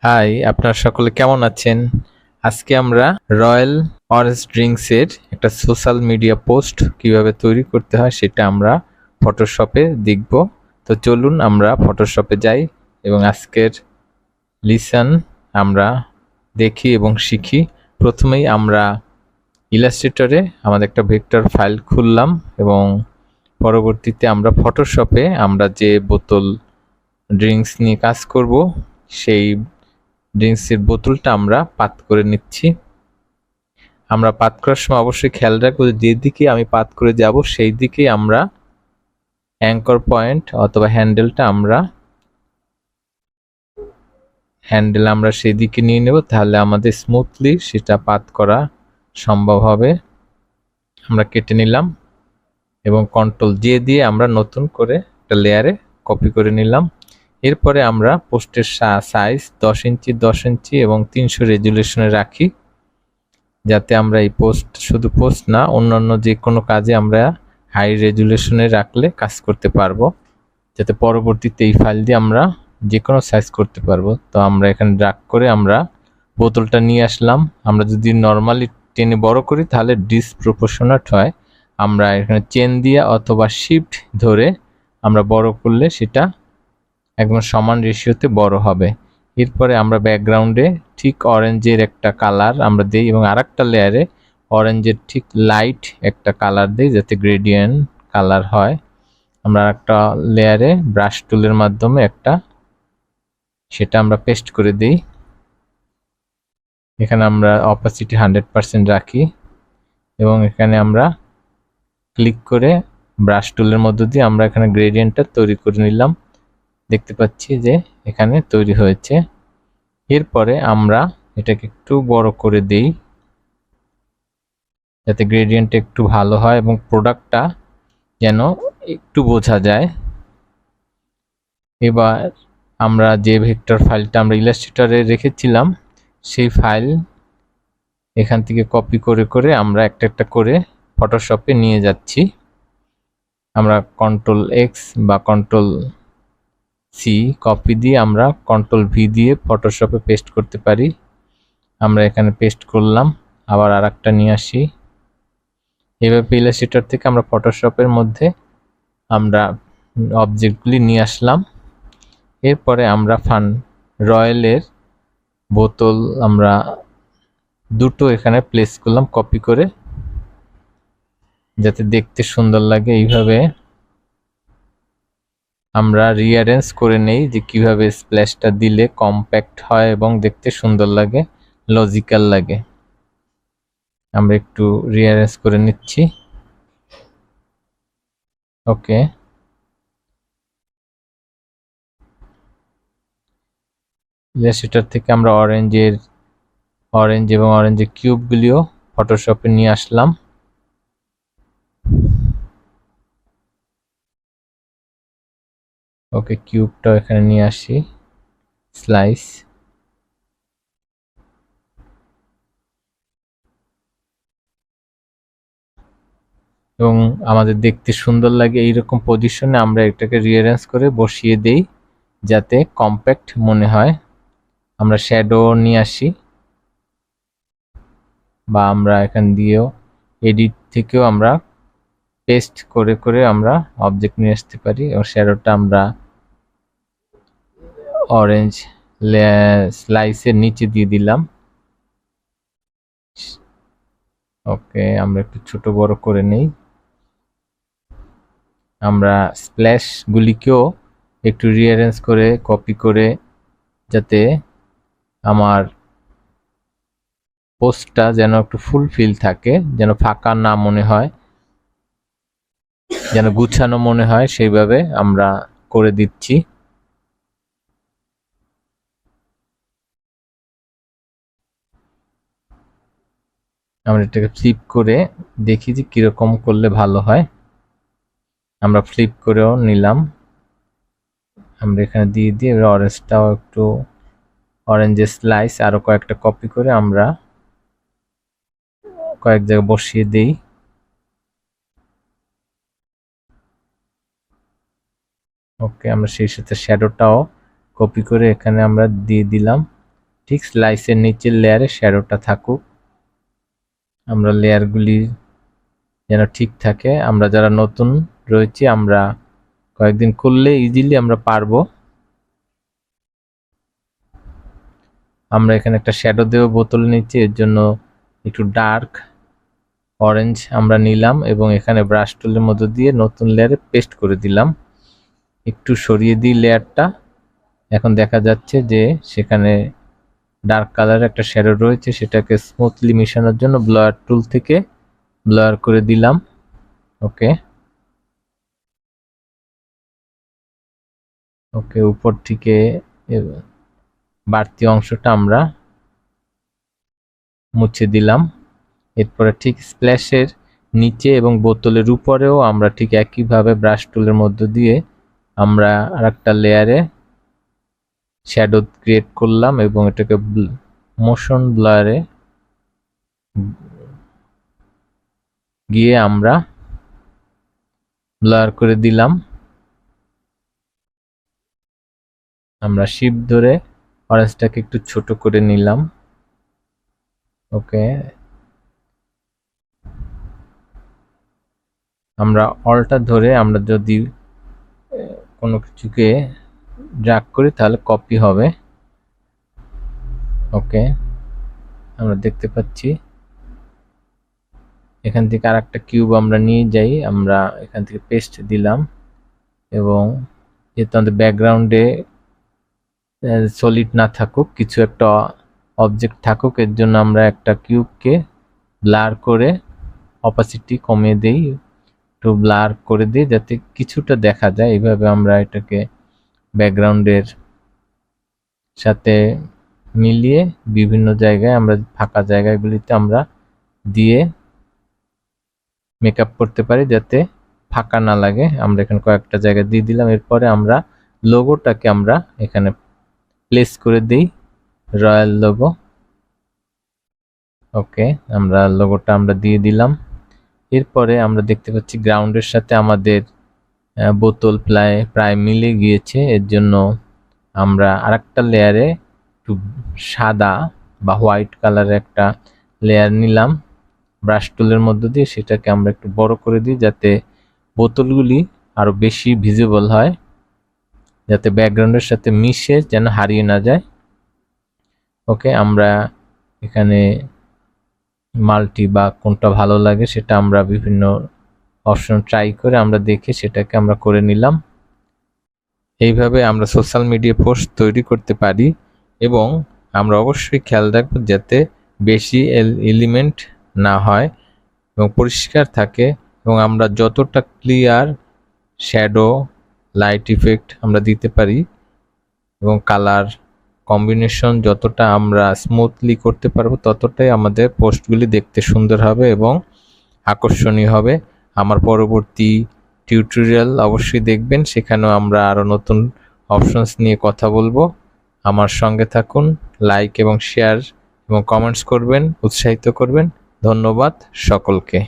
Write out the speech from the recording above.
High, আপনারা সকলে কেমন আছেন? আজকে আমরা রয়্যাল অরেঞ্জ ড্রিঙ্কসের একটা সোশ্যাল মিডিয়া পোস্ট কিভাবে তৈরি করতে হয় সেটা আমরা ফটোশপে দেখব। তো চলুন আমরা ফটোশপে যাই এবং আজকের লিসন আমরা দেখি এবং শিখি। প্রথমেই আমরা ইলাস্ট্রেটরে আমাদের একটা ভেক্টর ফাইল খুললাম এবং পরবর্তীতে আমরা ফটোশপে আমরা যে বোতল ড্রিঙ্কস নিয়ে কাজ করব সেই ড্রিঙ্কসের বোতলটা আমরা পাত করে নিচ্ছি। আমরা পাত করার সময় অবশ্যই খেয়াল রাখবো যে যেদিকে আমি পাত করে যাব সেই দিকেই আমরা অ্যাঙ্কর পয়েন্ট অথবা হ্যান্ডেল আমরা সেই দিকে নিয়ে নেব, তাহলে আমাদের স্মুথলি সেটা পাত করা সম্ভব হবে। আমরা কেটে নিলাম এবং কন্ট্রোল জে দিয়ে আমরা নতুন করে একটা লেয়ারে কপি করে নিলাম। এরপরে আমরা পোস্টের সাইজ 10 ইঞ্চি 10 ইঞ্চি এবং 300 রেজুলেশনে রাখি, যাতে আমরা এই শুধু পোস্ট না অন্যান্য যে কোনো কাজে আমরা হাই রেজুলেশনে রাখলে কাজ করতে পারবো, যাতে পরবর্তীতে এই ফাইল দিয়ে আমরা যে কোনো সাইজ করতে পারবো। তো আমরা এখানে ড্র্যাগ করে আমরা বোতলটা নিয়ে আসলাম। আমরা যদি নর্মালি টেনে বড় করি তাহলে ডিসপ্রপোর্শনেট হয়। আমরা এখানে চেন দিয়ে অথবা শিফট ধরে আমরা বড় করলে সেটা একদম সমান রেশিওতে বড় হবে। এরপরে আমরা ব্যাকগ্রাউন্ডে ঠিক অরেঞ্জের একটা কালার আমরা দিই এবং আরেকটা লেয়ারে অরেঞ্জের ঠিক লাইট একটা কালার দিই, যাতে গ্রেডিয়েন্ট কালার হয়। আমরা একটা লেয়ারে ব্রাশ টুলের মাধ্যমে সেটা আমরা পেস্ট করে দিই। এখানে আমরা অপাসিটি 100% রাখি এবং এখানে আমরা ক্লিক করে ব্রাশ টুলের মধ্য দিয়ে আমরা এখানে গ্রেডিয়েন্টটা তৈরি করে নিলাম। দেখতে পাচ্ছি যে এখানে তৈরি হয়েছে। এরপরে আমরা এটাকে একটু বড় করে দেই, যাতে গ্রেডিয়েন্ট একটু ভালো হয় এবং প্রোডাক্টটা যেন একটু বোঝা যায়। এবার আমরা যে ভেক্টর ফাইলটা আমরা ইলাস্ট্রেটরে রেখেছিলাম সেই ফাইল এখান থেকে কপি করে করে আমরা একটা একটা করে ফটোশপে নিয়ে যাচ্ছি। আমরা কন্ট্রোল এক্স বা কন্ট্রোল সি কপি দিয়ে আমরা কন্ট্রোল ভি দিয়ে ফটোশপে পেস্ট করতে পারি। আমরা এখানে পেস্ট করলাম, আবার আরেকটা নিয়ে আসি। এভাবে ইলাস্ট্রেটর থেকে আমরা ফটোশপের মধ্যে আমরা অবজেক্টগুলি নিয়ে আসলাম। এরপরে আমরা রয়্যালের বোতল আমরা দুটো এখানে প্লেস করলাম কপি করে, যাতে দেখতে সুন্দর লাগে। এইভাবে আমরা রিঅ্যারেঞ্জ করে নেই যে কিভাবে স্প্ল্যাশটা দিলে কম্প্যাক্ট হয় এবং দেখতে সুন্দর লাগে, লজিক্যাল লাগে। আমরা একটু রিঅ্যারেঞ্জ করে নিচ্ছি। ওকে, ইলাস্ট্রেটর থেকে আমরা অরেঞ্জ এবং অরেঞ্জের কিউবগুলিও ফটোশপে নিয়ে আসলাম। ওকে, কিউবটাও এখানে নিয়ে আসি, স্লাইস। এবং আমাদের দেখতে সুন্দর লাগে এইরকম পজিশনে আমরা এটাকে রিঅ্যারেঞ্জ করে বসিয়ে দেই, যাতে কম্প্যাক্ট মনে হয়। আমরা শ্যাডো নিয়ে আসি, বা আমরা এখান দিয়েও এডিট থেকেও আমরা পেস্ট করে করে আমরা অবজেক্ট নিয়ে আসতে পারি। এবং শ্যাডোটা আমরা অরেঞ্জ স্লাইসের নিচে দিয়ে দিলাম। ওকে, আমরা একটু ছোট বড় করে নেই। আমরা স্প্ল্যাশ গুলিকেও একটু রিঅ্যারেঞ্জ করে কপি করে, যাতে আমার পোস্টটা যেন একটু ফুলফিল থাকে, যেন ফাঁকা না মনে হয়, যেন গুছানো মনে হয়, সেইভাবে আমরা করে দিচ্ছি। আমরা এটাকে ফ্লিপ করে দেখি যে কিরকম করলে ভালো হয়। আমরা ফ্লিপ করেও নিলাম। আমরা এখানে দিয়ে দিয়ে অরেঞ্জটাও একটু অরেঞ্জের স্লাইস আরো কয়েকটা কপি করে আমরা কয়েক জায়গায় বসিয়ে দেই। ওকে, আমরা সেই সাথে শ্যাডোটাও কপি করে এখানে আমরা দিয়ে দিলাম। ঠিক স্লাইসের নিচের লেয়ারে শ্যাডোটা থাকুক, আমরা লেয়ারগুলি যেন ঠিক থাকে। আমরা যারা নতুন রয়েছি আমরা কয়েকদিন করলে ইজিলি আমরা পারবো। আমরা এখানে একটা শ্যাডো দেব বোতলে নিচ্ছি, এর জন্য একটু ডার্ক অরেঞ্জ আমরা নিলাম এবং এখানে ব্রাশ টুলের মধ্যে দিয়ে নতুন লেয়ারে পেস্ট করে দিলাম। একটু সরিয়ে দিই লেয়ারটা, এখন দেখা যাচ্ছে যে সেখানে ডার্ক কালারের একটা শ্যাডো রয়েছে, সেটাকে স্মুথলি মিশানোর জন্য ব্লার টুল থেকে ব্লার করে দিলাম। ওকে ওকে, উপর থেকে বাড়তি অংশটা আমরা মুছে দিলাম। এরপরে ঠিক স্প্ল্যাশের নিচে এবং বোতলের উপরেও আমরা ঠিক একইভাবে ব্রাশ টুলের মধ্য দিয়ে আমরা আরেকটা লেয়ারে শ্যাডো ক্রিয়েট করলাম এবং এটাকে মোশন ব্লারে গিয়ে আমরা ব্লার করে দিলাম। আমরা শিপ ধরে অরেঞ্জটাকে একটু ছোট করে নিলাম। ওকে, আমরা অলটা ধরে আমরা যদি কোনো কিছুকে ড্র্যাগ করি তাহলে কপি হবে। ওকে, আমরা দেখতে পাচ্ছি এখান থেকে আরেকটা কিউব আমরা নিয়ে যাই, আমরা এখান থেকে পেস্ট দিলাম এবং যেহেতু আমাদের ব্যাকগ্রাউন্ডে সলিড না থাকুক, কিছু একটা অবজেক্ট থাকুক, এর জন্য আমরা একটা কিউবকে ব্লার করে অপাসিটি কমিয়ে দেই, একটু ব্লার করে দিই যাতে কিছুটা দেখা যায়। এইভাবে আমরা এটাকে ব্যাকগ্রাউন্ডের সাথে মিলিয়ে বিভিন্ন জায়গায় আমরা ফাঁকা জায়গাগুলিতে আমরা দিয়ে মেকআপ করতে পারি যাতে ফাঁকা না লাগে। আমরা এখানে কয়েকটা জায়গা দিয়ে দিলাম। এরপরে আমরা লোগোটাকে আমরা এখানে প্লেস করে দিই, রয়্যাল লোগো। ওকে, আমরা লোগোটা আমরা দিয়ে দিলাম। এরপরে আমরা দেখতে পাচ্ছি গ্রাউন্ডের সাথে আমাদের বোতল প্রায় মিলে গিয়েছে। এর জন্য আমরা আরেকটা লেয়ারে একটু সাদা বা হোয়াইট কালারের একটা লেয়ার নিলাম ব্রাশ টুলের মধ্য দিয়ে, সেটাকে আমরা একটু বড় করে দিই যাতে বোতলগুলি আরো বেশি ভিজিবল হয়, যাতে ব্যাকগ্রাউন্ডের সাথে মিশে যেন হারিয়ে না যায়। ওকে, আমরা এখানে মাল্টি বা কোনটা ভালো লাগে সেটা আমরা বিভিন্ন অপশন ট্রাই করে আমরা দেখে সেটাকে আমরা করে নিলাম। এইভাবে আমরা সোশ্যাল মিডিয়া পোস্ট তৈরি করতে পারি এবং আমরা অবশ্যই খেয়াল রাখবো যাতে বেশি এলিমেন্ট না হয় এবং পরিষ্কার থাকে, এবং আমরা যতটা ক্লিয়ার শ্যাডো লাইট ইফেক্ট আমরা দিতে পারি এবং কালার কম্বিনেশন যতটা আমরা স্মুথলি করতে পারবো ততটাই আমাদের পোস্টগুলি দেখতে সুন্দর হবে এবং আকর্ষণীয় হবে। আমার পরবর্তী টিউটোরিয়াল অবশ্যই দেখবেন, সেখানেও আমরা আরও নতুন অপশনস নিয়ে কথা বলবো। আমার সঙ্গে থাকুন, লাইক এবং শেয়ার এবং কমেন্টস করবেন, উৎসাহিত করবেন। ধন্যবাদ সকলকে।